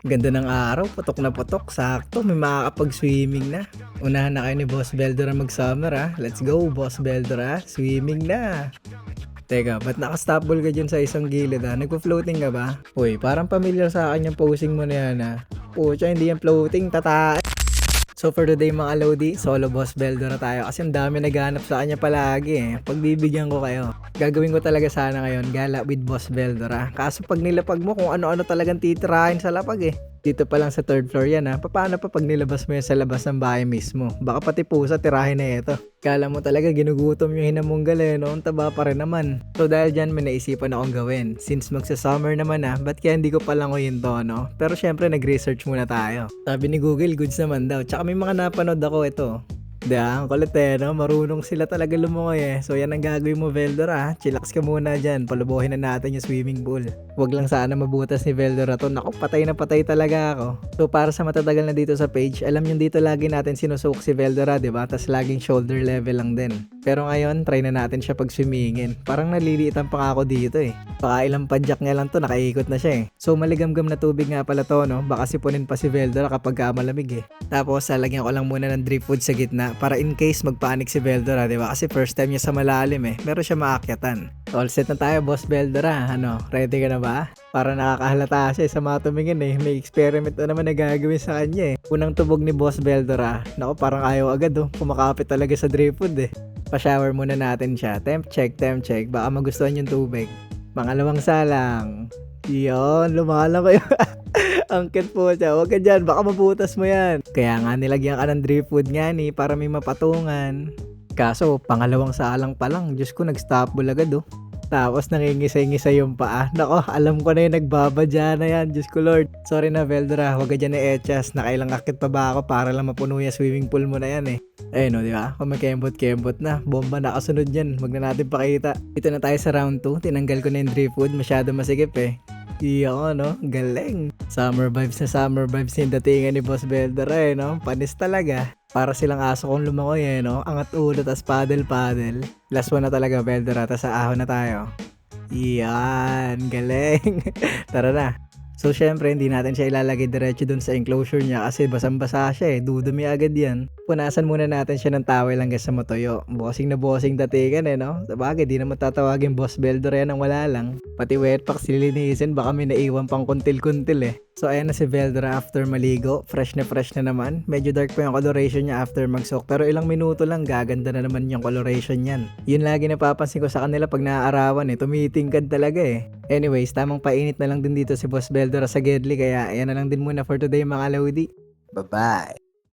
Ganda ng araw, putok na putok, sakto, may makakapag-swimming na. Unahan na kayo ni Boss Beldora mag-summer ah. Let's go, Boss Beldora, swimming na. Teka, ba't naka-stopball ka dyan sa isang gilid ah? Nagpo-floating ka ba? Uy, parang familiar sa akin yung posing mo na yan ah. Pucha, hindi yan floating, tata. So for today mga Lodi, solo Boss Beldora tayo kasi ang dami naghahanap sa kanya palagi eh. Pagbibigyan ko kayo. Gagawin ko talaga sana ngayon, gala with Boss Beldora. Kaso pag nilapag mo kung ano-ano talagang titirahin sa lapag eh. Dito pa lang sa third floor yan ha. Paano pa pag nilabas mo yan sa labas ng bahay mismo? Baka pati pusa tirahin na ito. Kala mo talaga ginugutom yung hinamunggal eh, no? Ang taba pa rin naman. So dahil dyan may naisipan akong gawin. Since magsa-summer naman ba't kaya hindi ko palangoyin to, no? Pero syempre nag-research muna tayo. Sabi ni Google, goods naman daw. Tsaka may mga napanood ako ito. Ang kulit eh, no? Marunong sila talaga lumungoy eh. So yan ang gagawin mo, Veldora. Chillax ka muna dyan. Palubuhin na natin yung swimming pool. Huwag lang sana mabutas ni Veldora to. Naku, patay na patay talaga ako. So para sa matatagal na dito sa page, alam nyo dito lagi natin sinusuk si Veldora, diba? Tas laging shoulder level lang din. Pero ngayon, try na natin siya pag swimmingin. Parang naliliitan pa ako dito eh. Baka ilang padyak nga lang to, nakaikot na siya eh. So maligamgam na tubig nga pala to, no? Baka sipunin pa si Veldora kapag malamig eh. Tapos lalagyan ko lang muna ng drip food sa gitna para in case magpanik si Veldora, diba? Kasi first time niya sa malalim eh. Meron siya maakyatan. All set na tayo, Boss Veldora. Ano, ready ka na ba? Para nakakahalata siya sa mga tumingin eh. May experiment na naman na gagawin sa kanya eh. Unang tubog ni Boss Veldora. Naku, parang ayaw agad oh. Kumakapit talaga sa drip food eh. Pa-shower muna natin siya. Temp check, temp check. Baka magustuhan yung tubig. Pangalawang salang. Yun, lumalang kayo. Ang cute po siya. Huwag ka dyan, baka mabutas mo yan. Kaya nga nilagyan ka ng drip food nga ni para may mapatungan. Kaso, pangalawang salang pa lang. Diyos ko, nag-stop agad oh. Tapos nangingisay-ngisay yung paa. Nako, alam ko na yung nagbabadya na yan. Diyos ko Lord. Sorry na Veldora, huwag ka dyan na-etchas. Nakailang akit pa ba ako para lang mapuno yung swimming pool mo na yan eh. Ayun o, di ba? Kung may kembot-kembot na, bomba nakasunod yan. Huwag na natin pakita. Ito na tayo sa round 2. Tinanggal ko na yung drip food. Masyado masikip eh. Iyo, no? Galing. Summer vibes yung datingan ni Boss Veldora eh, no? Panis talaga. Para silang aso kong lumangoy eh, no? Angat ulo, tas paddle. Last one na talaga, Veldora, tas ahon na tayo. Yan, galing. Tara na. So syempre hindi natin siya ilalagay diretso dun sa enclosure niya kasi basang-basa siya eh, dudumi agad yan. Punasan muna natin siya ng towel hanggang sa matuyo. Bossing na bossing datigan eh, no? Sabagay, di naman tatawagin Boss Veldora yan ng wala lang. Pati wet pack silinisin, baka may naiwan pang kuntil-kuntil eh. So ayan na si Veldora after maligo, fresh na naman. Medyo dark pa yung coloration niya after mag-soak, pero ilang minuto lang gaganda na naman yung coloration niyan. Yun lagi napapansin ko sa kanila pag naaarawan eh, tumitingkad talaga eh. Anyways, tamang painit na lang din dito si Boss Veldora sa Gedli, kaya ayan na lang din muna for today mga Lodi. Bye-bye!